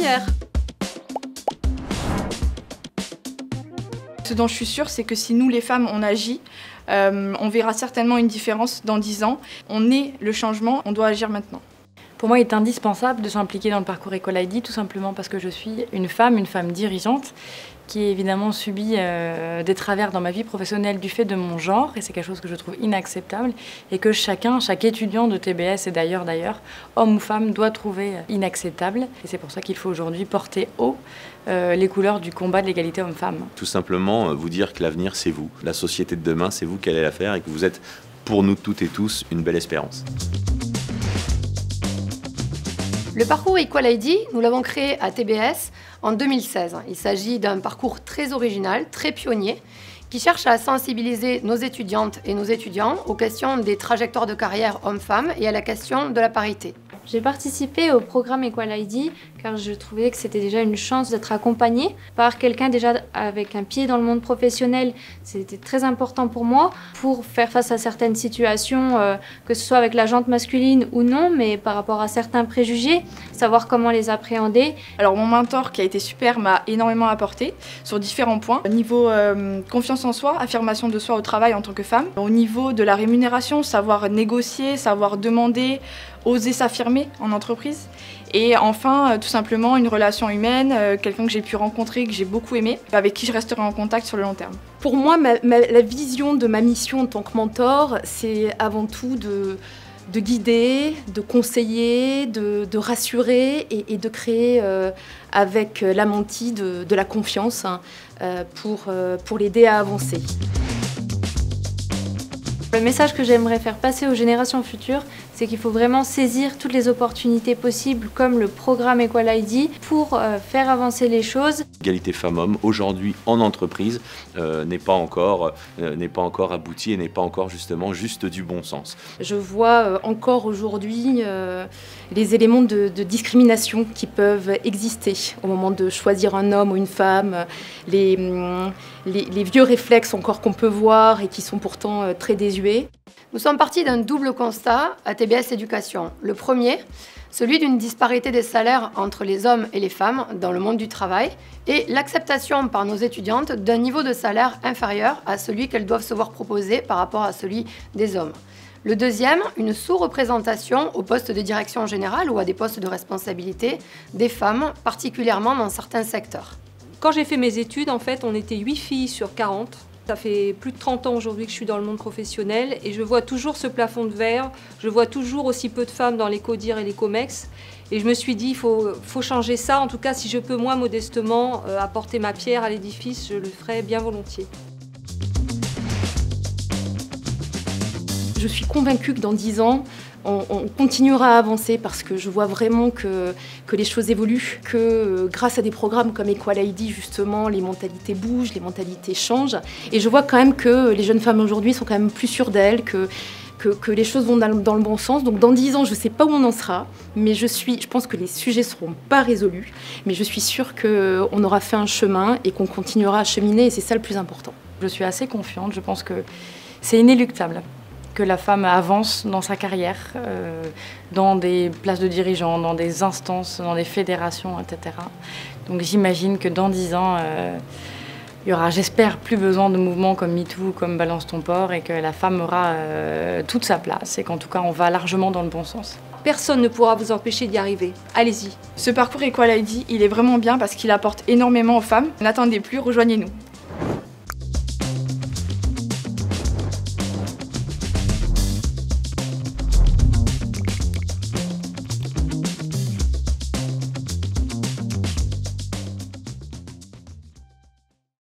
carrière. Ce dont je suis sûre, c'est que si nous, les femmes, on agit, on verra certainement une différence dans 10 ans. On est le changement, on doit agir maintenant. Pour moi, il est indispensable de s'impliquer dans le parcours Equal ID, tout simplement parce que je suis une femme dirigeante, qui évidemment subit des travers dans ma vie professionnelle du fait de mon genre, et c'est quelque chose que je trouve inacceptable, et que chaque étudiant de TBS, et d'ailleurs, homme ou femme, doit trouver inacceptable. Et c'est pour ça qu'il faut aujourd'hui porter haut les couleurs du combat de l'égalité homme-femme. Tout simplement vous dire que l'avenir, c'est vous. La société de demain, c'est vous qui allez la faire, et que vous êtes, pour nous toutes et tous, une belle espérance. Le parcours Equal ID, nous l'avons créé à TBS en 2016. Il s'agit d'un parcours très original, très pionnier, qui cherche à sensibiliser nos étudiantes et nos étudiants aux questions des trajectoires de carrière hommes-femmes et à la question de la parité. J'ai participé au programme Equal ID car je trouvais que c'était déjà une chance d'être accompagnée par quelqu'un déjà avec un pied dans le monde professionnel. C'était très important pour moi pour faire face à certaines situations, que ce soit avec la jante masculine ou non, mais par rapport à certains préjugés, savoir comment les appréhender. Alors mon mentor qui a été super m'a énormément apporté sur différents points. Au niveau confiance en soi, affirmation de soi au travail en tant que femme. Au niveau de la rémunération, savoir négocier, savoir demander, oser s'affirmer en entreprise. Et enfin, tout simplement, une relation humaine, quelqu'un que j'ai pu rencontrer, que j'ai beaucoup aimé, avec qui je resterai en contact sur le long terme. Pour moi, la vision de ma mission en tant que mentor, c'est avant tout de guider, de conseiller, de rassurer et de créer avec la mentee de la confiance pour l'aider à avancer. Le message que j'aimerais faire passer aux générations futures, c'est qu'il faut vraiment saisir toutes les opportunités possibles, comme le programme Equal ID, pour faire avancer les choses. L'égalité femmes-hommes, aujourd'hui en entreprise, n'est pas encore aboutie et n'est pas encore justement juste du bon sens. Je vois encore aujourd'hui les éléments de discrimination qui peuvent exister au moment de choisir un homme ou une femme, les vieux réflexes encore qu'on peut voir et qui sont pourtant très désuets. Nous sommes partis d'un double constat à TBS Éducation. Le premier, celui d'une disparité des salaires entre les hommes et les femmes dans le monde du travail et l'acceptation par nos étudiantes d'un niveau de salaire inférieur à celui qu'elles doivent se voir proposer par rapport à celui des hommes. Le deuxième, une sous-représentation au poste de direction générale ou à des postes de responsabilité des femmes, particulièrement dans certains secteurs. Quand j'ai fait mes études, en fait, on était 8 filles sur 40. Ça fait plus de 30 ans aujourd'hui que je suis dans le monde professionnel et je vois toujours ce plafond de verre, je vois toujours aussi peu de femmes dans les CODIR et les COMEX. Et je me suis dit, il faut changer ça. En tout cas, si je peux, moi, modestement, apporter ma pierre à l'édifice, je le ferai bien volontiers. Je suis convaincue que dans 10 ans, on continuera à avancer parce que je vois vraiment que les choses évoluent, que grâce à des programmes comme Equal ID, justement, les mentalités bougent, les mentalités changent. Et je vois quand même que les jeunes femmes aujourd'hui sont quand même plus sûres d'elles, que les choses vont dans le bon sens. Donc dans 10 ans, je ne sais pas où on en sera, mais je pense que les sujets ne seront pas résolus. Mais je suis sûre qu'on aura fait un chemin et qu'on continuera à cheminer et c'est ça le plus important. Je suis assez confiante, je pense que c'est inéluctable que la femme avance dans sa carrière, dans des places de dirigeants, dans des instances, dans des fédérations, etc. Donc j'imagine que dans 10 ans, il y aura, j'espère, plus besoin de mouvements comme MeToo, comme Balance ton port, et que la femme aura toute sa place, et qu'en tout cas, on va largement dans le bon sens. Personne ne pourra vous empêcher d'y arriver. Allez-y. Ce parcours Equal ID, il est vraiment bien parce qu'il apporte énormément aux femmes. N'attendez plus, rejoignez-nous.